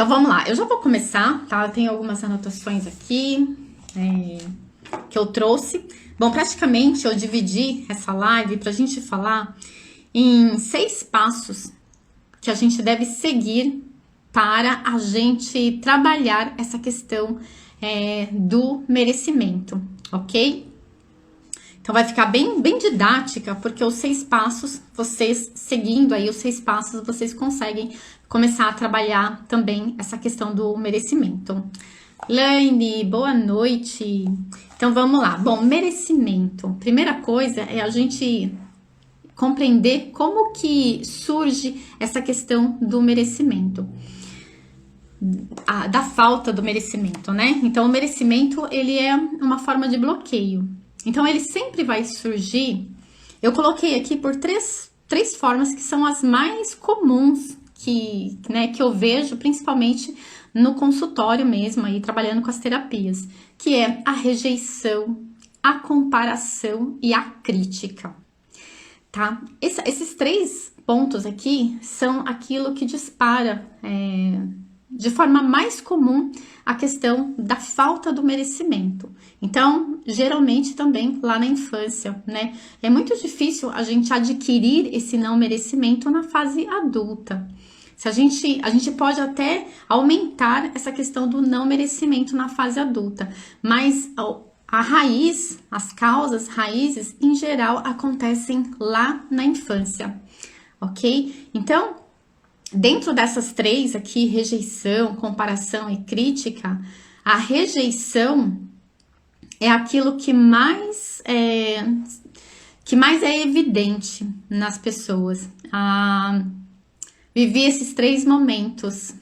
Então vamos lá, eu já vou começar, tá? Eu tenho algumas anotações aqui que eu trouxe. Bom, praticamente eu dividi essa live pra gente falar em 6 passos que a gente deve seguir para a gente trabalhar essa questão do merecimento, ok? Então vai ficar bem didática, porque os 6 passos, vocês seguindo aí os 6 passos, vocês conseguem começar a trabalhar também essa questão do merecimento. Laine, boa noite. Então vamos lá. Bom, merecimento. Primeira coisa é a gente compreender como que surge essa questão do merecimento. Da falta do merecimento, né? Então o merecimento, ele é uma forma de bloqueio. Então ele sempre vai surgir. Eu coloquei aqui por três formas que são as mais comuns que eu vejo, principalmente no consultório mesmo, aí trabalhando com as terapias, que é a rejeição, a comparação e a crítica, tá? Esses 3 pontos aqui são aquilo que dispara de forma mais comum a questão da falta do merecimento. Então, geralmente também lá na infância, né? É muito difícil a gente adquirir esse não merecimento na fase adulta. A gente pode até aumentar essa questão do não merecimento na fase adulta, mas a raiz, as causas, raízes, em geral, acontecem lá na infância, ok? Então, dentro dessas 3 aqui, rejeição, comparação e crítica, a rejeição é aquilo que mais é evidente nas pessoas. Vivi esses 3 momentos,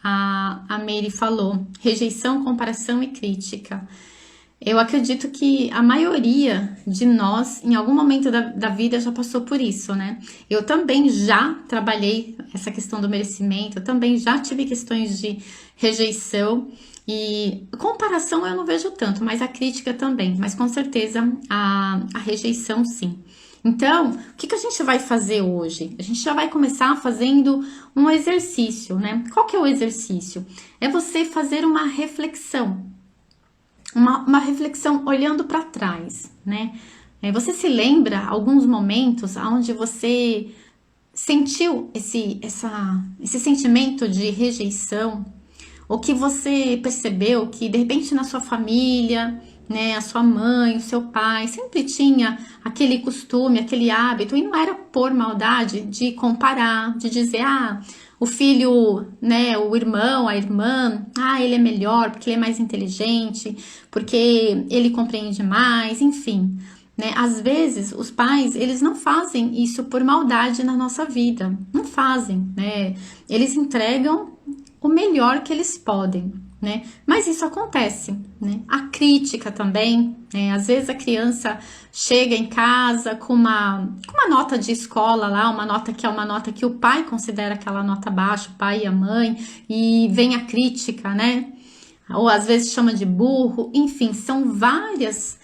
a Mary falou, rejeição, comparação e crítica. Eu acredito que a maioria de nós, em algum momento da vida, já passou por isso, né? Eu também já trabalhei essa questão do merecimento, eu também já tive questões de rejeição e comparação eu não vejo tanto, mas a crítica também, mas com certeza a rejeição sim. Então, o que a gente vai fazer hoje? A gente já vai começar fazendo um exercício, né? Qual que é o exercício? É você fazer uma reflexão. Uma reflexão olhando para trás, né? Você se lembra alguns momentos onde você sentiu esse sentimento de rejeição? Ou que você percebeu que de repente na sua família, né, a sua mãe, o seu pai sempre tinha aquele costume, aquele hábito, e não era por maldade de comparar, de dizer, o filho, né, o irmão, a irmã, ele é melhor porque ele é mais inteligente, porque ele compreende mais, enfim, né? Às vezes os pais, eles não fazem isso por maldade na nossa vida, não fazem, né? Eles entregam o melhor que eles podem, né? Mas isso acontece, né? A crítica também, né? Às vezes a criança chega em casa com uma nota de escola lá, uma nota que é uma nota que o pai considera aquela nota baixa, o pai e a mãe, e vem a crítica, né? Ou às vezes chama de burro, enfim, são várias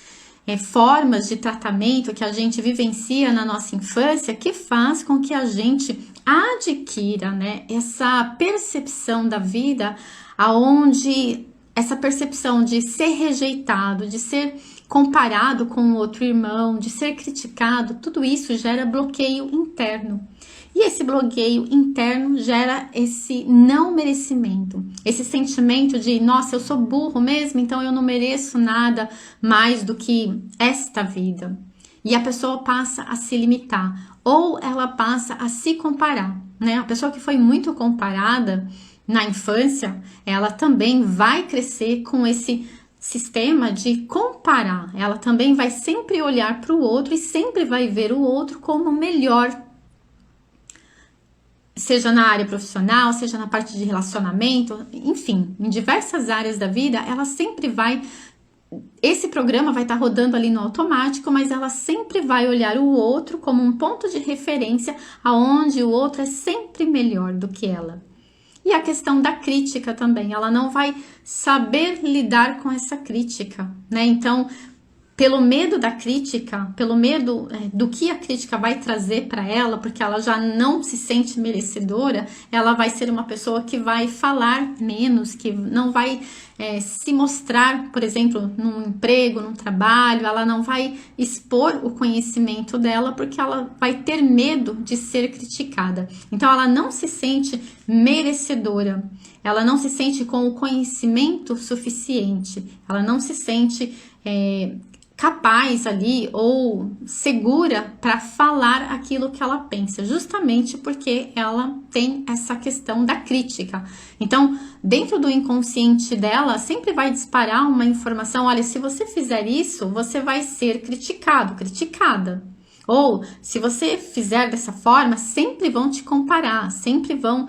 formas de tratamento que a gente vivencia na nossa infância que faz com que a gente adquira, né, essa percepção da vida aonde essa percepção de ser rejeitado, de ser comparado com outro irmão, de ser criticado, tudo isso gera bloqueio interno. E esse bloqueio interno gera esse não merecimento, esse sentimento de, nossa, eu sou burro mesmo, então eu não mereço nada mais do que esta vida. E a pessoa passa a se limitar, ou ela passa a se comparar, né? A pessoa que foi muito comparada na infância, ela também vai crescer com esse sistema de comparar. Ela também vai sempre olhar para o outro e sempre vai ver o outro como melhor, seja na área profissional, seja na parte de relacionamento, enfim, em diversas áreas da vida, ela sempre vai. Esse programa vai estar rodando ali no automático, mas ela sempre vai olhar o outro como um ponto de referência aonde o outro é sempre melhor do que ela. E a questão da crítica também, ela não vai saber lidar com essa crítica, né? Então, pelo medo da crítica, pelo medo do que a crítica vai trazer para ela, porque ela já não se sente merecedora, ela vai ser uma pessoa que vai falar menos, que não vai se mostrar, por exemplo, num emprego, num trabalho, ela não vai expor o conhecimento dela, porque ela vai ter medo de ser criticada. Então, ela não se sente merecedora, ela não se sente com o conhecimento suficiente, ela não se sente capaz ali ou segura para falar aquilo que ela pensa, justamente porque ela tem essa questão da crítica. Então, dentro do inconsciente dela, sempre vai disparar uma informação: olha, se você fizer isso, você vai ser criticado, criticada. Ou, se você fizer dessa forma, sempre vão te comparar, sempre vão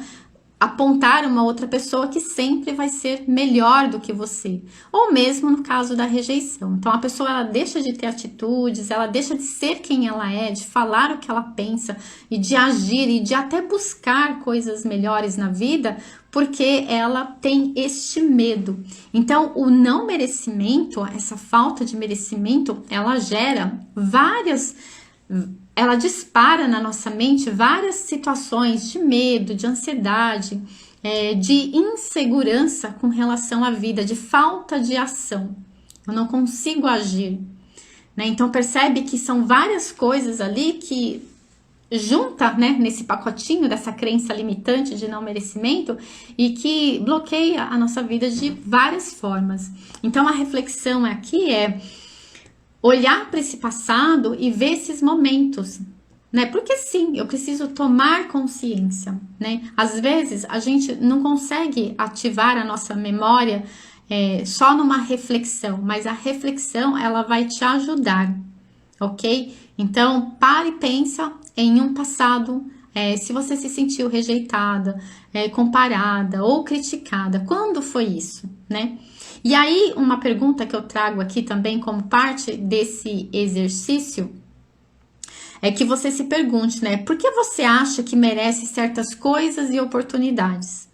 apontar uma outra pessoa que sempre vai ser melhor do que você, ou mesmo no caso da rejeição. Então a pessoa, ela deixa de ter atitudes, ela deixa de ser quem ela é, de falar o que ela pensa e de agir e de até buscar coisas melhores na vida, porque ela tem este medo. Então o não merecimento, essa falta de merecimento, ela gera ela dispara na nossa mente várias situações de medo, de ansiedade, de insegurança com relação à vida, de falta de ação. Eu não consigo agir, né? Então percebe que são várias coisas ali que junta, né, nesse pacotinho dessa crença limitante de não merecimento e que bloqueia a nossa vida de várias formas. Então a reflexão aqui é olhar para esse passado e ver esses momentos, né? Porque sim, eu preciso tomar consciência, né? Às vezes a gente não consegue ativar a nossa memória só numa reflexão, mas a reflexão, ela vai te ajudar, ok? Então, pare e pensa em um passado, se você se sentiu rejeitada, comparada ou criticada, quando foi isso, né? E aí, uma pergunta que eu trago aqui também como parte desse exercício é que você se pergunte, né? Por que você acha que merece certas coisas e oportunidades?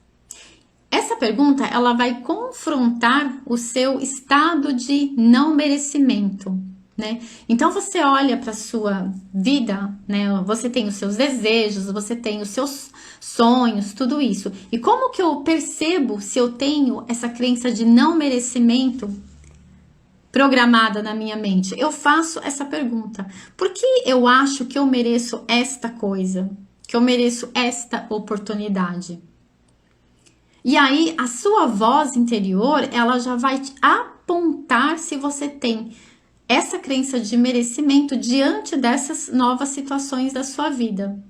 Essa pergunta, ela vai confrontar o seu estado de não merecimento, né? Então você olha para sua vida, né? Você tem os seus desejos, você tem os seus sonhos, tudo isso. E como que eu percebo se eu tenho essa crença de não merecimento programada na minha mente? Eu faço essa pergunta: por que eu acho que eu mereço esta coisa? Que eu mereço esta oportunidade? E aí a sua voz interior, ela já vai te apontar se você tem essa crença de merecimento diante dessas novas situações da sua vida.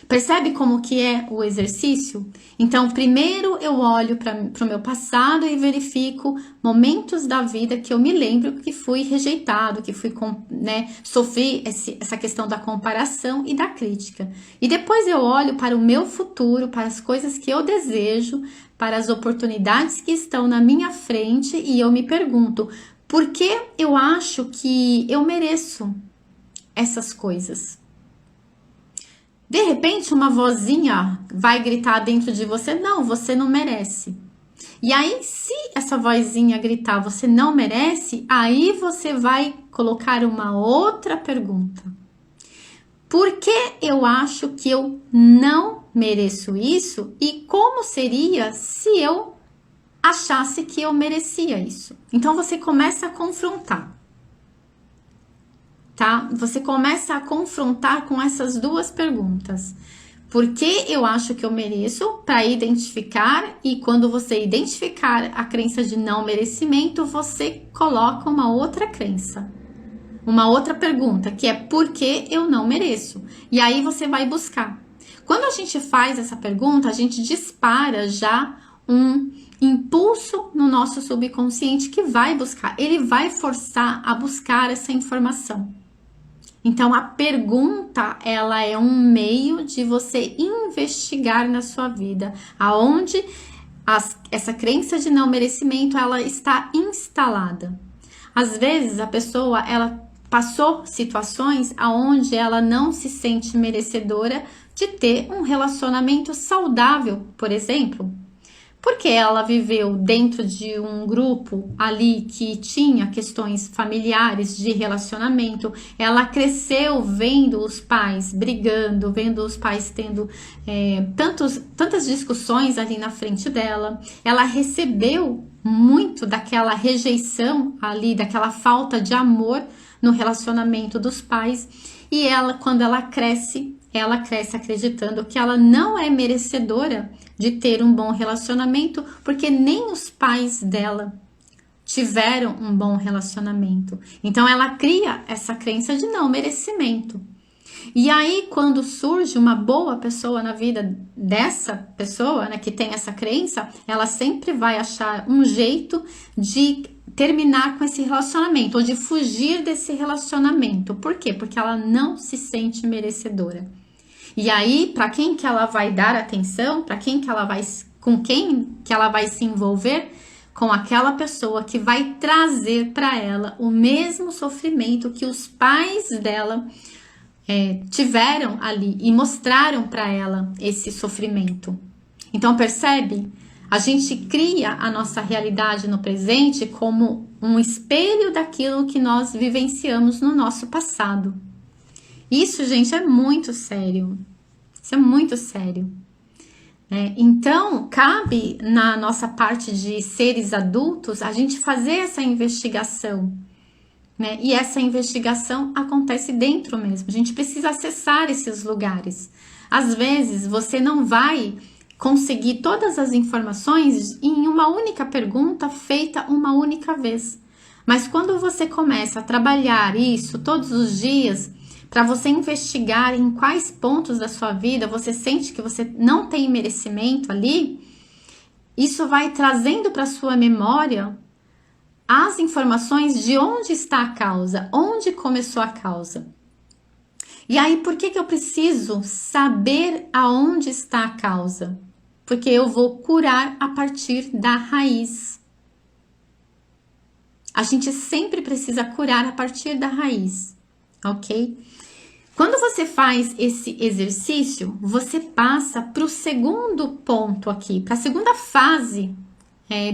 Percebe como que é o exercício? Então, primeiro eu olho para o meu passado e verifico momentos da vida que eu me lembro que fui rejeitado, que fui, né, sofri essa questão da comparação e da crítica. E depois eu olho para o meu futuro, para as coisas que eu desejo, para as oportunidades que estão na minha frente e eu me pergunto: por que eu acho que eu mereço essas coisas? De repente, uma vozinha vai gritar dentro de você: não, você não merece. E aí, se essa vozinha gritar, você não merece, aí você vai colocar uma outra pergunta: por que eu acho que eu não mereço isso? E como seria se eu achasse que eu merecia isso? Então, você começa a confrontar. Tá? Você começa a confrontar com essas duas perguntas. Por que eu acho que eu mereço? Para identificar, e quando você identificar a crença de não merecimento, você coloca uma outra crença. Uma outra pergunta, que é: por que eu não mereço? E aí você vai buscar. Quando a gente faz essa pergunta, a gente dispara já um impulso no nosso subconsciente que vai buscar. Ele vai forçar a buscar essa informação. Então, a pergunta, ela é um meio de você investigar na sua vida, aonde essa crença de não merecimento, ela está instalada. Às vezes, a pessoa, ela passou situações aonde ela não se sente merecedora de ter um relacionamento saudável, por exemplo. Porque ela viveu dentro de um grupo ali que tinha questões familiares de relacionamento, ela cresceu vendo os pais brigando, vendo os pais tendo tantas discussões ali na frente dela, ela recebeu muito daquela rejeição ali, daquela falta de amor no relacionamento dos pais, e ela, quando ela cresce acreditando que ela não é merecedora de ter um bom relacionamento, porque nem os pais dela tiveram um bom relacionamento. Então ela cria essa crença de não merecimento. E aí, quando surge uma boa pessoa na vida dessa pessoa, né, que tem essa crença, ela sempre vai achar um jeito de terminar com esse relacionamento ou de fugir desse relacionamento. Por quê? Porque ela não se sente merecedora. E aí, para quem que ela vai dar atenção, para quem que ela vai, com quem que ela vai se envolver? Com aquela pessoa que vai trazer para ela o mesmo sofrimento que os pais dela tiveram ali e mostraram para ela esse sofrimento. Então percebe? A gente cria a nossa realidade no presente como um espelho daquilo que nós vivenciamos no nosso passado. Isso, gente, é muito sério. Isso é muito sério. Então, cabe na nossa parte de seres adultos a gente fazer essa investigação. Né? E essa investigação acontece dentro mesmo. A gente precisa acessar esses lugares. Às vezes, você não vai conseguir todas as informações em uma única pergunta feita uma única vez. Mas quando você começa a trabalhar isso todos os dias, para você investigar em quais pontos da sua vida você sente que você não tem merecimento ali, isso vai trazendo para sua memória as informações de onde está a causa, onde começou a causa. E aí, por que eu preciso saber aonde está a causa? Porque eu vou curar a partir da raiz. A gente sempre precisa curar a partir da raiz, ok? Quando você faz esse exercício, você passa para o segundo ponto aqui, para a segunda fase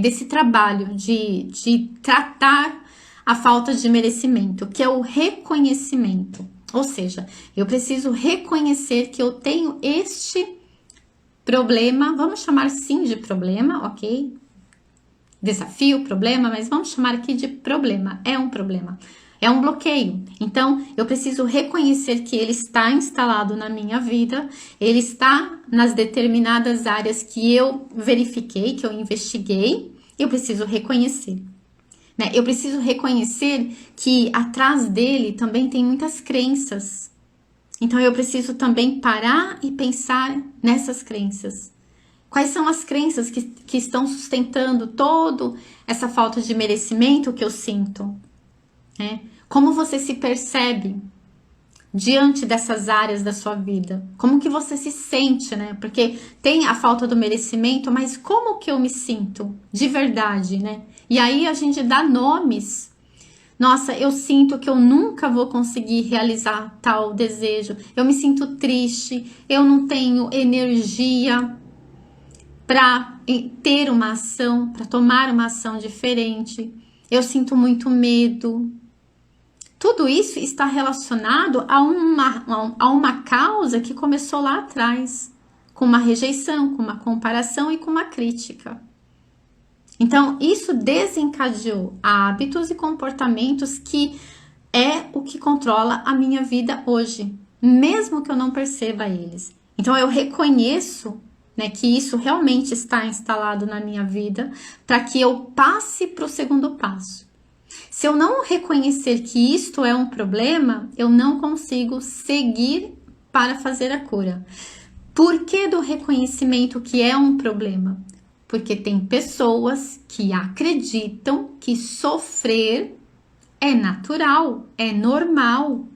desse trabalho de tratar a falta de merecimento, que é o reconhecimento. Ou seja, eu preciso reconhecer que eu tenho este problema, vamos chamar sim de problema, ok? Desafio, problema, mas vamos chamar aqui de problema, é um problema. É um bloqueio. Então, eu preciso reconhecer que ele está instalado na minha vida, ele está nas determinadas áreas que eu verifiquei, que eu investiguei, eu preciso reconhecer. Né? Eu preciso reconhecer que atrás dele também tem muitas crenças. Então, eu preciso também parar e pensar nessas crenças. Quais são as crenças que estão sustentando toda essa falta de merecimento que eu sinto? Como você se percebe diante dessas áreas da sua vida? Como que você se sente, né? Porque tem a falta do merecimento, mas como que eu me sinto de verdade, né? E aí a gente dá nomes. Nossa, eu sinto que eu nunca vou conseguir realizar tal desejo. Eu me sinto triste, eu não tenho energia para ter uma ação, para tomar uma ação diferente. Eu sinto muito medo. Tudo isso está relacionado a uma causa que começou lá atrás, com uma rejeição, com uma comparação e com uma crítica. Então, isso desencadeou hábitos e comportamentos que é o que controla a minha vida hoje, mesmo que eu não perceba eles. Então, eu reconheço, né, que isso realmente está instalado na minha vida para que eu passe para o segundo passo. Se eu não reconhecer que isto é um problema, eu não consigo seguir para fazer a cura. Por que do reconhecimento que é um problema? Porque tem pessoas que acreditam que sofrer é natural, é normal,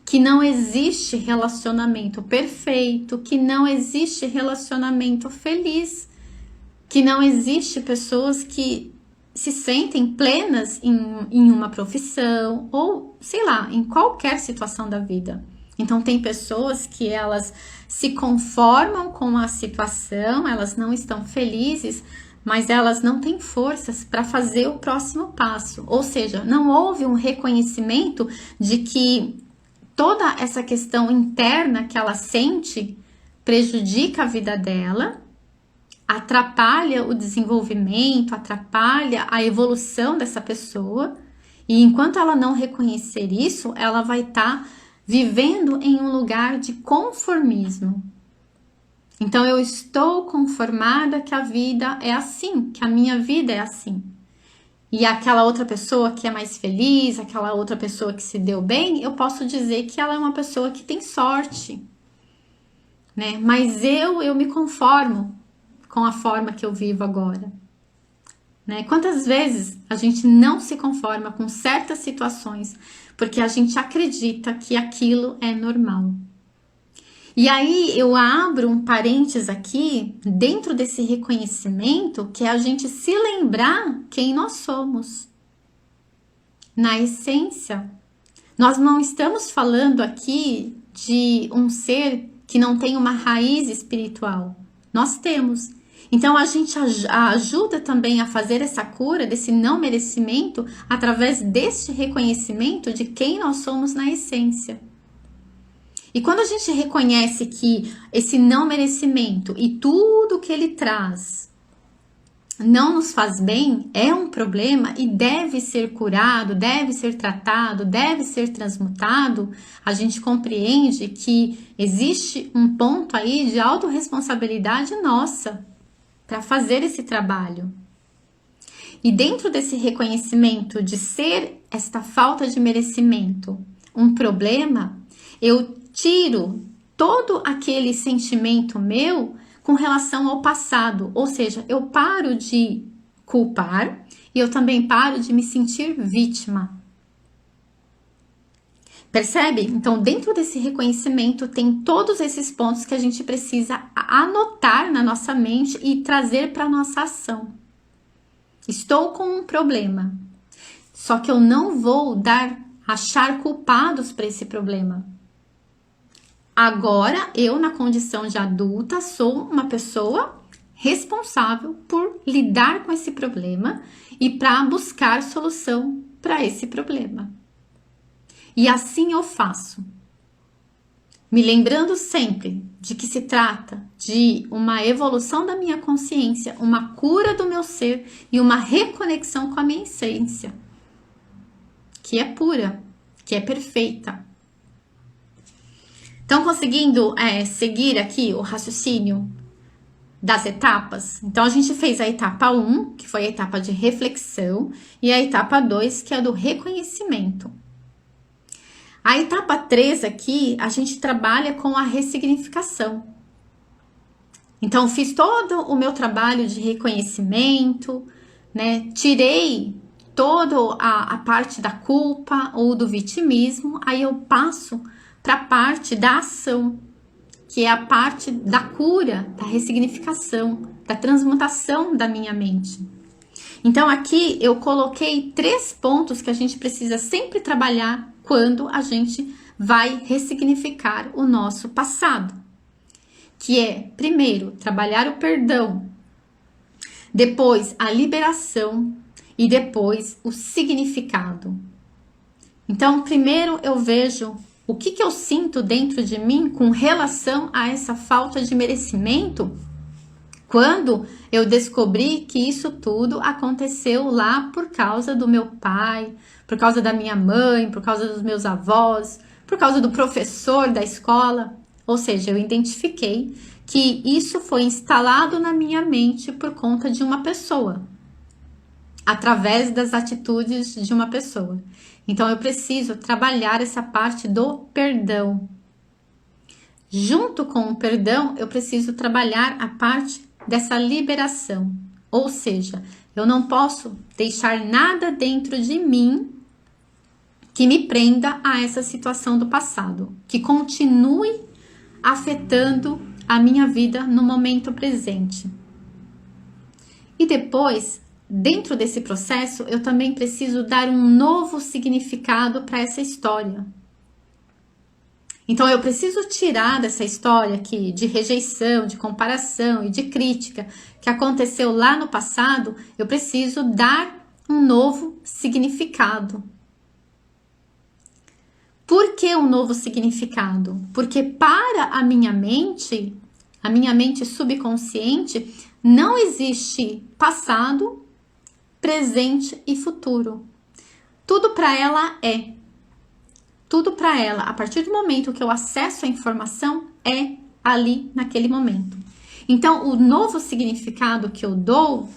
que não existe relacionamento perfeito, que não existe relacionamento feliz, que não existe pessoas que se sentem plenas em uma profissão ou, sei lá, em qualquer situação da vida. Então, tem pessoas que elas se conformam com a situação, elas não estão felizes, mas elas não têm forças para fazer o próximo passo. Ou seja, não houve um reconhecimento de que toda essa questão interna que ela sente prejudica a vida dela, atrapalha o desenvolvimento, atrapalha a evolução dessa pessoa. E enquanto ela não reconhecer isso, ela vai estar vivendo em um lugar de conformismo. Então, eu estou conformada que a vida é assim, que a minha vida é assim. E aquela outra pessoa que é mais feliz, aquela outra pessoa que se deu bem, eu posso dizer que ela é uma pessoa que tem sorte, né? Mas eu me conformo com a forma que eu vivo agora, né? Quantas vezes a gente não se conforma com certas situações porque a gente acredita que aquilo é normal. E aí eu abro um parênteses aqui, dentro desse reconhecimento, que é a gente se lembrar quem nós somos. Na essência, nós não estamos falando aqui de um ser que não tem uma raiz espiritual. Nós temos. Então, a gente ajuda também a fazer essa cura desse não merecimento através deste reconhecimento de quem nós somos na essência. E quando a gente reconhece que esse não merecimento e tudo que ele traz não nos faz bem, é um problema e deve ser curado, deve ser tratado, deve ser transmutado, a gente compreende que existe um ponto aí de autorresponsabilidade nossa para fazer esse trabalho. E dentro desse reconhecimento de ser esta falta de merecimento um problema, eu tiro todo aquele sentimento meu com relação ao passado, ou seja, eu paro de culpar e eu também paro de me sentir vítima. Percebe? Então, dentro desse reconhecimento tem todos esses pontos que a gente precisa anotar na nossa mente e trazer para a nossa ação. Estou com um problema, só que eu não vou achar culpados para esse problema. Agora, eu, na condição de adulta, sou uma pessoa responsável por lidar com esse problema e para buscar solução para esse problema. E assim eu faço, me lembrando sempre de que se trata de uma evolução da minha consciência, uma cura do meu ser e uma reconexão com a minha essência, que é pura, que é perfeita. Estão conseguindo seguir aqui o raciocínio das etapas? Então, a gente fez a etapa 1, que foi a etapa de reflexão, e a etapa 2, que é a do reconhecimento. A etapa 3 aqui, a gente trabalha com a ressignificação. Então, fiz todo o meu trabalho de reconhecimento, né? Tirei toda a parte da culpa ou do vitimismo, aí eu passo para a parte da ação, que é a parte da cura, da ressignificação, da transmutação da minha mente. Então, aqui eu coloquei 3 pontos que a gente precisa sempre trabalhar quando a gente vai ressignificar o nosso passado. Que é, primeiro, trabalhar o perdão, depois a liberação e depois o significado. Então, primeiro eu vejo o que eu sinto dentro de mim com relação a essa falta de merecimento quando eu descobri que isso tudo aconteceu lá por causa do meu pai, por causa da minha mãe, por causa dos meus avós, por causa do professor da escola. Ou seja, eu identifiquei que isso foi instalado na minha mente por conta de uma pessoa, através das atitudes de uma pessoa. Então, eu preciso trabalhar essa parte do perdão. Junto com o perdão, eu preciso trabalhar a parte dessa liberação. Ou seja, eu não posso deixar nada dentro de mim que me prenda a essa situação do passado, que continue afetando a minha vida no momento presente. E depois, dentro desse processo, eu também preciso dar um novo significado para essa história. Então eu preciso tirar dessa história aqui de rejeição, de comparação e de crítica que aconteceu lá no passado, eu preciso dar um novo significado. Por que um novo significado? Porque para a minha mente subconsciente, não existe passado, presente e futuro. Tudo para ela é. Tudo para ela, a partir do momento que eu acesso a informação, é ali naquele momento. Então, o novo significado que eu dou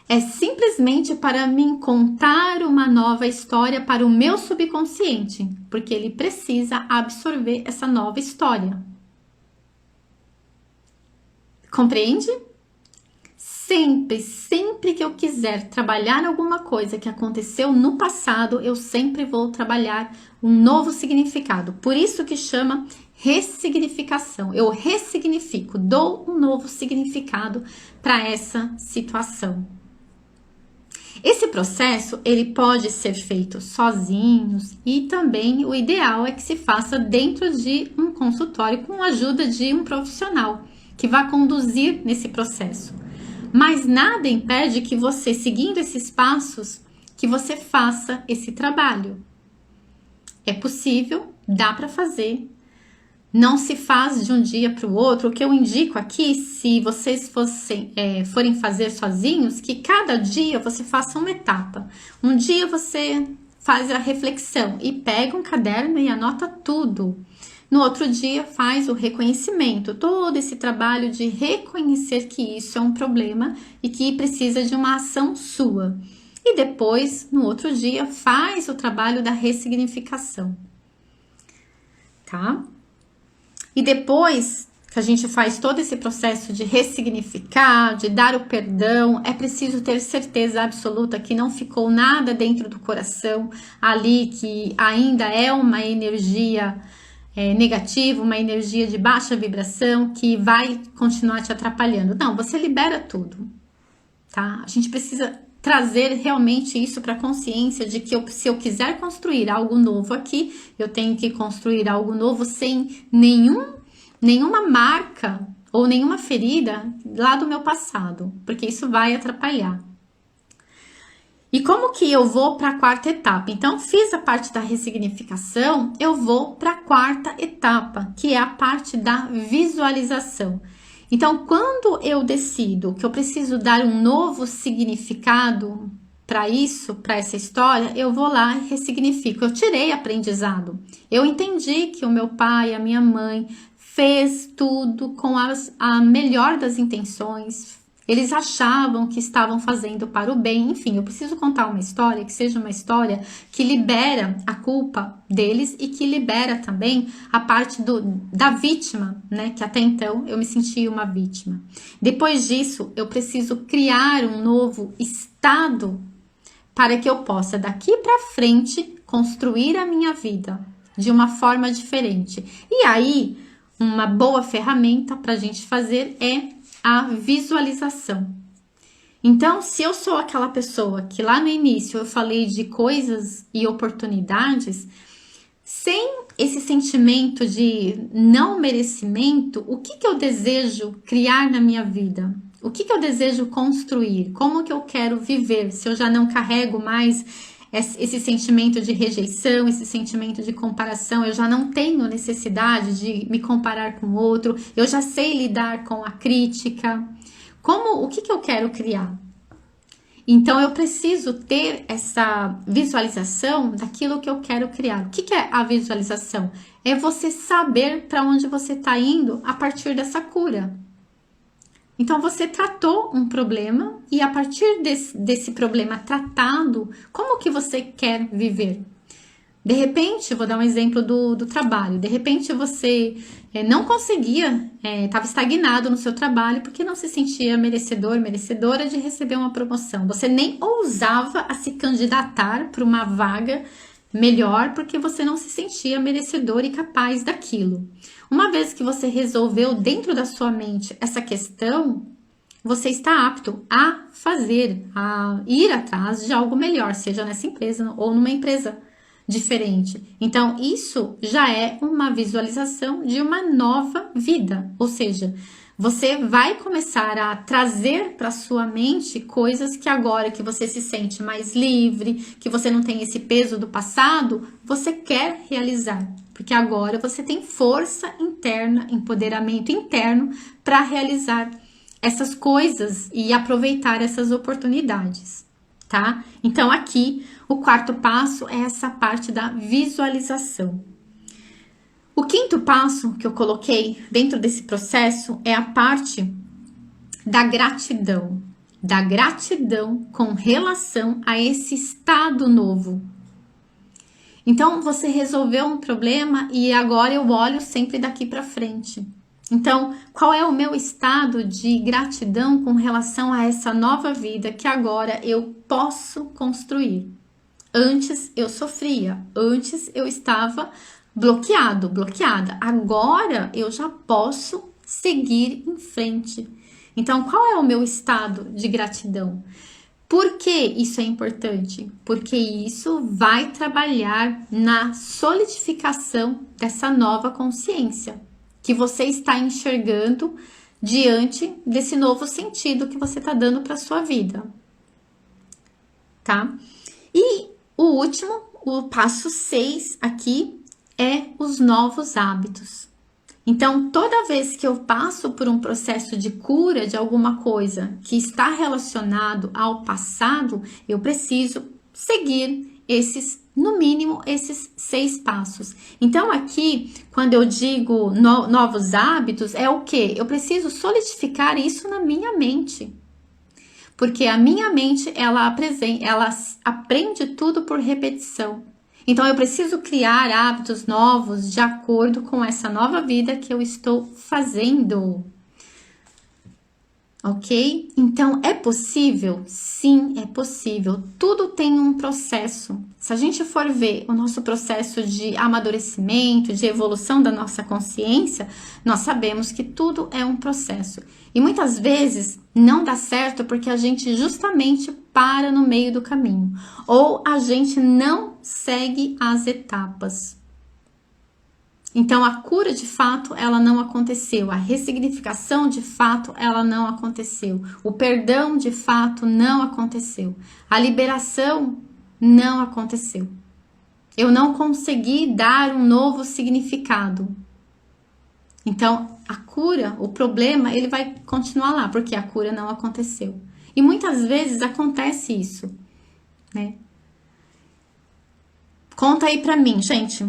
é simplesmente para me contar uma nova história para o meu subconsciente, porque ele precisa absorver essa nova história. Compreende? Sempre que eu quiser trabalhar alguma coisa que aconteceu no passado, eu sempre vou trabalhar um novo significado. Por isso que chama ressignificação. Eu ressignifico, dou um novo significado para essa situação. Esse processo, ele pode ser feito sozinhos e também o ideal é que se faça dentro de um consultório com a ajuda de um profissional que vai conduzir nesse processo. Mas nada impede que você, seguindo esses passos, que você faça esse trabalho. É possível, dá para fazer. Não se faz de um dia para o outro. O que eu indico aqui, se vocês forem fazer sozinhos, que cada dia você faça uma etapa. Um dia você faz a reflexão e pega um caderno e anota tudo. No outro dia faz o reconhecimento, todo esse trabalho de reconhecer que isso é um problema e que precisa de uma ação sua. E depois, no outro dia, faz o trabalho da ressignificação, tá? E depois que a gente faz todo esse processo de ressignificar, de dar o perdão, é preciso ter certeza absoluta que não ficou nada dentro do coração ali, que ainda é uma energia negativa, uma energia de baixa vibração que vai continuar te atrapalhando. Não, você libera tudo, tá? A gente precisa trazer realmente isso para a consciência de que se eu quiser construir algo novo aqui, eu tenho que construir algo novo sem nenhuma marca ou nenhuma ferida lá do meu passado, porque isso vai atrapalhar. E como que eu vou para a quarta etapa? Então, fiz a parte da ressignificação, eu vou para a quarta etapa, que é a parte da visualização. Então, quando eu decido que eu preciso dar um novo significado para isso, para essa história, eu vou lá e ressignifico. Eu tirei aprendizado. Eu entendi que o meu pai, a minha mãe, fez tudo com a melhor das intenções. Eles achavam que estavam fazendo para o bem. Enfim, eu preciso contar uma história que seja uma história que libera a culpa deles e que libera também a parte da vítima, né? Que até então eu me sentia uma vítima. Depois disso, eu preciso criar um novo estado para que eu possa daqui para frente construir a minha vida de uma forma diferente. E aí, uma boa ferramenta para a gente fazer é a visualização. Então, se eu sou aquela pessoa que lá no início eu falei de coisas e oportunidades, sem esse sentimento de não merecimento, o que eu desejo criar na minha vida? O que eu desejo construir? Como que eu quero viver? Se eu já não carrego mais esse sentimento de rejeição, esse sentimento de comparação, eu já não tenho necessidade de me comparar com o outro, eu já sei lidar com a crítica. O que eu quero criar? Então, eu preciso ter essa visualização daquilo que eu quero criar. O que é a visualização? É você saber para onde você está indo a partir dessa cura. Então, você tratou um problema e a partir desse problema tratado, como que você quer viver? De repente, vou dar um exemplo do trabalho. De repente, você não conseguia, estava estagnado no seu trabalho porque não se sentia merecedor, merecedora de receber uma promoção. Você nem ousava a se candidatar para uma vaga melhor porque você não se sentia merecedor e capaz daquilo. Uma vez que você resolveu dentro da sua mente essa questão, você está apto a fazer, a ir atrás de algo melhor, seja nessa empresa ou numa empresa diferente. Então, isso já é uma visualização de uma nova vida, ou seja, você vai começar a trazer para sua mente coisas que agora que você se sente mais livre, que você não tem esse peso do passado, você quer realizar. Porque agora você tem força interna, empoderamento interno para realizar essas coisas e aproveitar essas oportunidades, tá? Então aqui o quarto passo é essa parte da visualização. O quinto passo que eu coloquei dentro desse processo é a parte da gratidão com relação a esse estado novo. Então você resolveu um problema e agora eu olho sempre daqui para frente. Então, qual é o meu estado de gratidão com relação a essa nova vida que agora eu posso construir? Antes eu sofria, antes eu estava bloqueada. Agora eu já posso seguir em frente. Então, qual é o meu estado de gratidão? Por que isso é importante? Porque isso vai trabalhar na solidificação dessa nova consciência que você está enxergando diante desse novo sentido que você está dando para sua vida, tá? E o último, o passo 6 aqui é os novos hábitos. Então, toda vez que eu passo por um processo de cura de alguma coisa que está relacionado ao passado, eu preciso seguir no mínimo, esses 6 passos. Então, aqui, quando eu digo novos hábitos, é o quê? Eu preciso solidificar isso na minha mente. Porque a minha mente, ela aprende tudo por repetição. Então, eu preciso criar hábitos novos de acordo com essa nova vida que eu estou fazendo. Ok? Então, é possível? Sim, é possível. Tudo tem um processo. Se a gente for ver o nosso processo de amadurecimento, de evolução da nossa consciência, nós sabemos que tudo é um processo. E muitas vezes não dá certo porque a gente justamente para no meio do caminho. Ou a gente não segue as etapas. Então, a cura de fato, ela não aconteceu. A ressignificação de fato, ela não aconteceu. O perdão de fato não aconteceu. A liberação não aconteceu. Eu não consegui dar um novo significado. Então, a cura, o problema, ele vai continuar lá, porque a cura não aconteceu. E muitas vezes acontece isso, né? Conta aí pra mim, gente.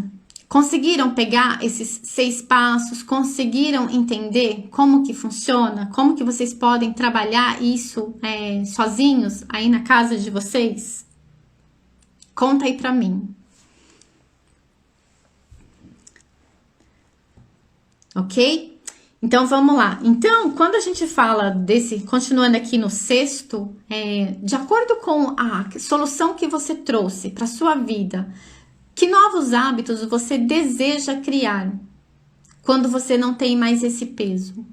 Conseguiram pegar esses 6 passos? Conseguiram entender como que funciona? Como que vocês podem trabalhar isso sozinhos aí na casa de vocês? Conta aí pra mim. Ok? Então, vamos lá. Então, quando a gente fala continuando aqui no sexto, de acordo com a solução que você trouxe para sua vida, que novos hábitos você deseja criar quando você não tem mais esse peso?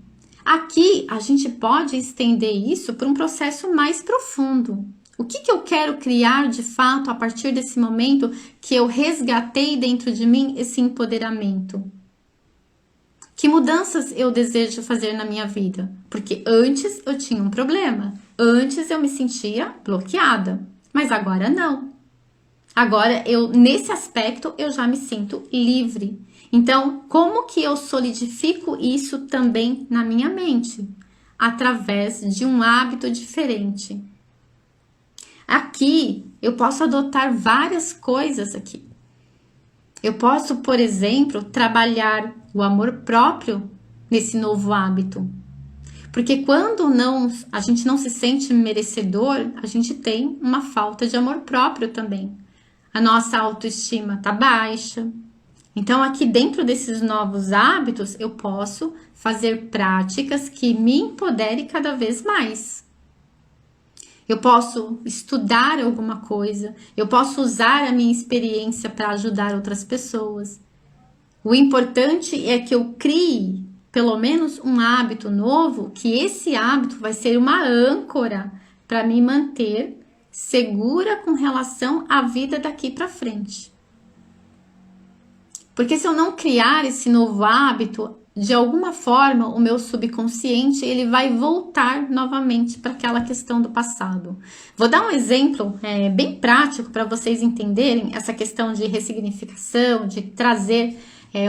Aqui, a gente pode estender isso para um processo mais profundo. O que eu quero criar de fato a partir desse momento que eu resgatei dentro de mim esse empoderamento? Que mudanças eu desejo fazer na minha vida? Porque antes eu tinha um problema. Antes eu me sentia bloqueada. Mas agora não. Agora, nesse aspecto, eu já me sinto livre. Então, como que eu solidifico isso também na minha mente? Através de um hábito diferente. Aqui, eu posso adotar várias coisas aqui. Eu posso, por exemplo, trabalhar o amor próprio nesse novo hábito. Porque quando a gente não se sente merecedor, a gente tem uma falta de amor próprio também. A nossa autoestima está baixa. Então, aqui dentro desses novos hábitos, eu posso fazer práticas que me empoderem cada vez mais. Eu posso estudar alguma coisa, eu posso usar a minha experiência para ajudar outras pessoas. O importante é que eu crie pelo menos um hábito novo, que esse hábito vai ser uma âncora para me manter segura com relação à vida daqui para frente. Porque se eu não criar esse novo hábito, de alguma forma o meu subconsciente ele vai voltar novamente para aquela questão do passado. Vou dar um exemplo bem prático para vocês entenderem essa questão de ressignificação, de trazer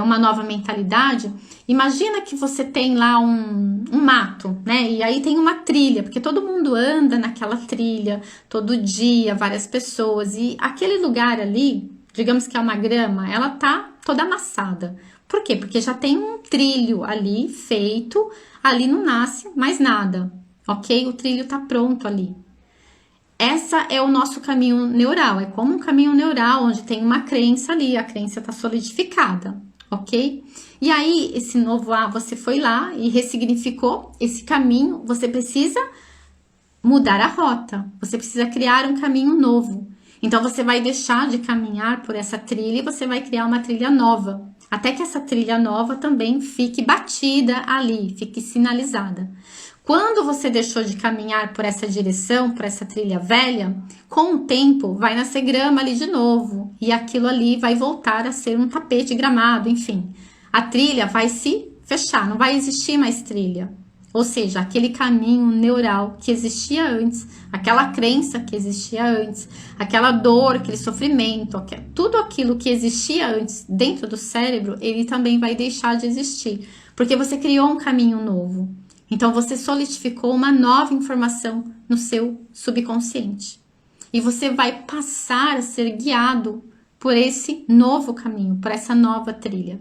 uma nova mentalidade. Imagina que você tem lá um mato, né? E aí tem uma trilha, porque todo mundo anda naquela trilha todo dia, várias pessoas, e aquele lugar ali, digamos que é uma grama, ela tá toda amassada. Por quê? Porque já tem um trilho ali feito, ali não nasce mais nada, ok? O trilho tá pronto ali. Essa é o nosso caminho neural, é como um caminho neural, onde tem uma crença ali, a crença está solidificada, ok? E aí, esse novo você foi lá e ressignificou esse caminho, você precisa mudar a rota, você precisa criar um caminho novo. Então, você vai deixar de caminhar por essa trilha e você vai criar uma trilha nova, até que essa trilha nova também fique batida ali, fique sinalizada. Quando você deixou de caminhar por essa direção, por essa trilha velha, com o tempo vai nascer grama ali de novo e aquilo ali vai voltar a ser um tapete gramado, enfim. A trilha vai se fechar, não vai existir mais trilha. Ou seja, aquele caminho neural que existia antes, aquela crença que existia antes, aquela dor, aquele sofrimento, tudo aquilo que existia antes dentro do cérebro, ele também vai deixar de existir, porque você criou um caminho novo. Então, você solidificou uma nova informação no seu subconsciente. E você vai passar a ser guiado por esse novo caminho, por essa nova trilha.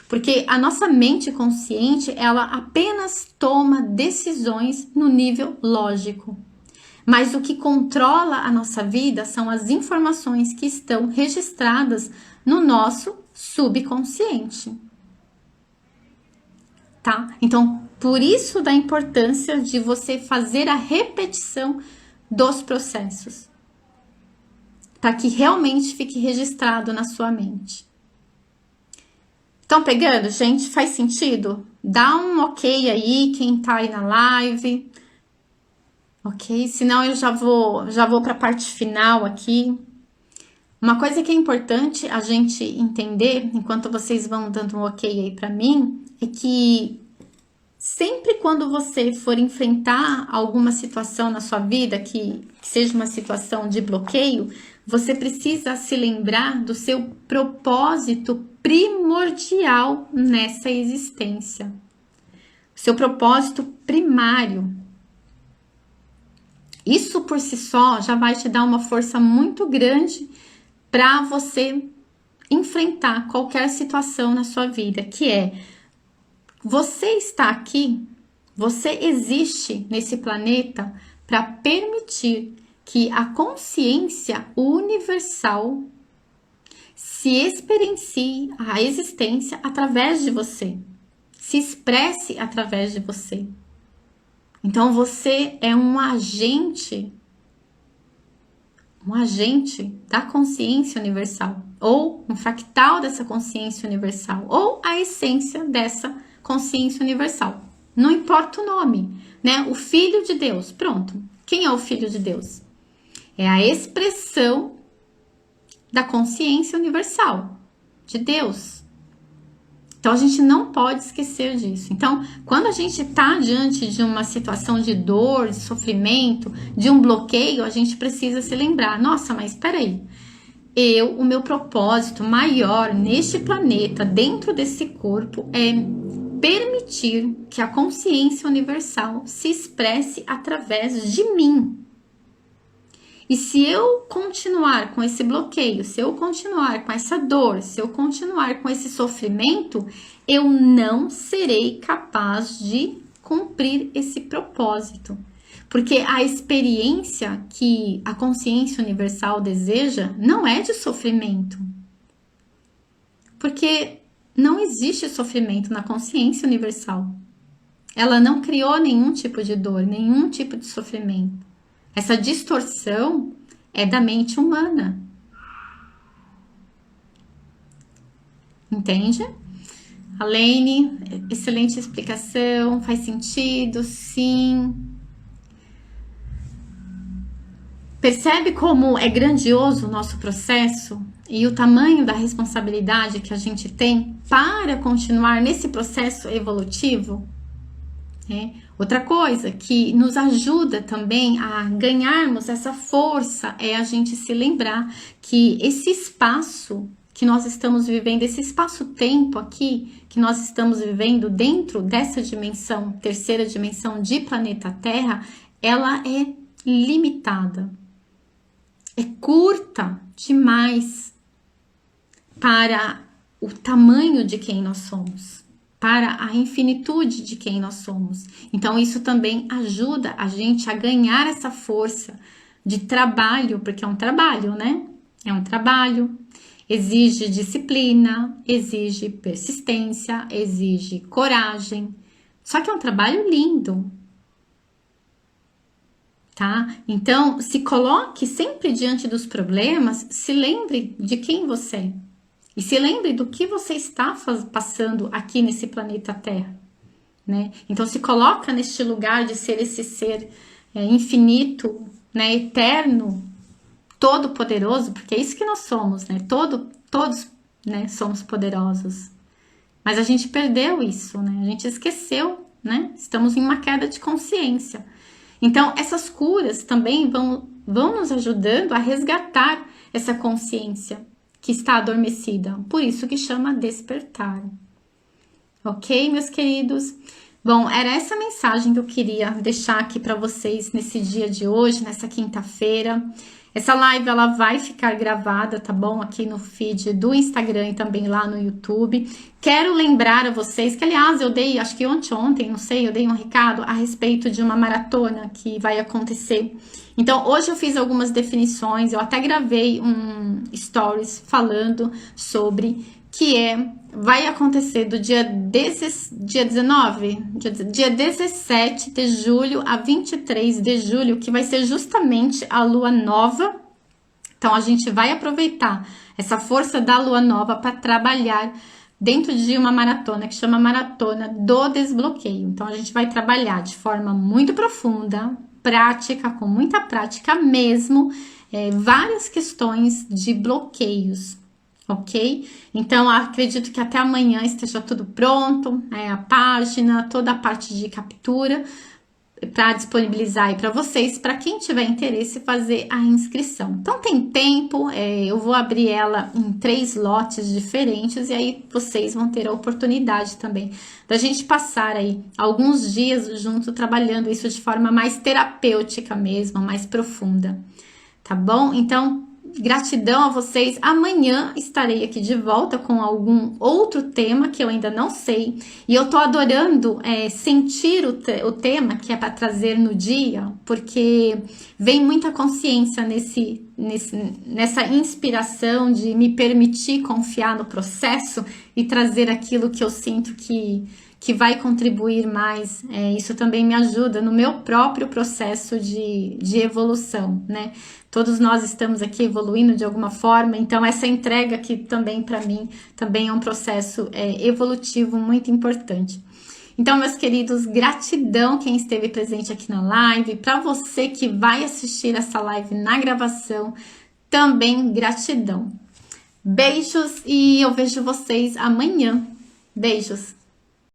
Porque a nossa mente consciente, ela apenas toma decisões no nível lógico. Mas o que controla a nossa vida são as informações que estão registradas no nosso subconsciente. Tá? Então, por isso da importância de você fazer a repetição dos processos, para que realmente fique registrado na sua mente. Estão pegando, gente? Faz sentido? Dá um ok aí, quem tá aí na live. Ok? Senão eu já vou para a parte final aqui. Uma coisa que é importante a gente entender, enquanto vocês vão dando um ok aí para mim, é que sempre quando você for enfrentar alguma situação na sua vida que seja uma situação de bloqueio, você precisa se lembrar do seu propósito primordial nessa existência. Seu propósito primário. Isso por si só já vai te dar uma força muito grande para você enfrentar qualquer situação na sua vida, que é: você está aqui, você existe nesse planeta para permitir que a consciência universal se experiencie a existência através de você, se expresse através de você. Então você é um agente da consciência universal, ou um fractal dessa consciência universal, ou a essência dessa consciência universal. Não importa o nome, né? O Filho de Deus, pronto. Quem é o Filho de Deus? É a expressão da consciência universal de Deus. Então a gente não pode esquecer disso. Então, quando a gente está diante de uma situação de dor, de sofrimento, de um bloqueio, a gente precisa se lembrar: nossa, mas espera aí. O meu propósito maior neste planeta, dentro desse corpo, é permitir que a consciência universal se expresse através de mim. E se eu continuar com esse bloqueio, se eu continuar com essa dor, se eu continuar com esse sofrimento, eu não serei capaz de cumprir esse propósito. Porque a experiência que a consciência universal deseja não é de sofrimento. Porque não existe sofrimento na consciência universal. Ela não criou nenhum tipo de dor, nenhum tipo de sofrimento. Essa distorção é da mente humana. Entende? Alene, excelente explicação. Faz sentido? Sim. Percebe como é grandioso o nosso processo e o tamanho da responsabilidade que a gente tem para continuar nesse processo evolutivo? Outra coisa que nos ajuda também a ganharmos essa força é a gente se lembrar que esse espaço que nós estamos vivendo, esse espaço-tempo aqui que nós estamos vivendo dentro dessa dimensão, terceira dimensão de planeta Terra, ela é limitada, é curta demais para o tamanho de quem nós somos, para a infinitude de quem nós somos. Então isso também ajuda a gente a ganhar essa força de trabalho, porque é um trabalho, né? É um trabalho, exige disciplina, exige persistência, exige coragem. Só que é um trabalho lindo, tá? Então, se coloque sempre diante dos problemas, se lembre de quem você é. E se lembre do que você está passando aqui nesse planeta Terra, né? Então se coloca neste lugar de ser esse ser infinito, né? Eterno, todo poderoso, porque é isso que nós somos, né? Todos, né? Somos poderosos. Mas a gente perdeu isso, né? A gente esqueceu, né? Estamos em uma queda de consciência. Então essas curas também vão nos ajudando a resgatar essa consciência que está adormecida, por isso que chama despertar. Ok, meus queridos? Bom, era essa mensagem que eu queria deixar aqui para vocês nesse dia de hoje, nessa quinta-feira. Essa live ela vai ficar gravada, tá bom? Aqui no feed do Instagram e também lá no YouTube. Quero lembrar a vocês que, aliás, eu dei, acho que ontem, não sei, eu dei um recado a respeito de uma maratona que vai acontecer. Então, hoje eu fiz algumas definições, eu até gravei um stories falando sobre vai acontecer do dia 17 de julho a 23 de julho, que vai ser justamente a lua nova. Então, a gente vai aproveitar essa força da lua nova para trabalhar dentro de uma maratona que chama Maratona do Desbloqueio. Então, a gente vai trabalhar de forma muito profunda, prática, com muita prática mesmo, várias questões de bloqueios, ok? Então, acredito que até amanhã esteja tudo pronto, a página, toda a parte de captura, para disponibilizar aí para vocês, para quem tiver interesse fazer a inscrição. Então tem tempo, eu vou abrir ela em 3 lotes diferentes e aí vocês vão ter a oportunidade também da gente passar aí alguns dias junto trabalhando isso de forma mais terapêutica mesmo, mais profunda, tá bom? Então, gratidão a vocês. Amanhã estarei aqui de volta com algum outro tema que eu ainda não sei. E eu tô adorando sentir o tema que é para trazer no dia, porque vem muita consciência nessa inspiração de me permitir confiar no processo e trazer aquilo que eu sinto que vai contribuir mais. Isso também me ajuda no meu próprio processo de evolução, né? Todos nós estamos aqui evoluindo de alguma forma, então essa entrega aqui também para mim também é um processo evolutivo muito importante. Então, meus queridos, gratidão quem esteve presente aqui na live, para você que vai assistir essa live na gravação, também gratidão. Beijos e eu vejo vocês amanhã. Beijos!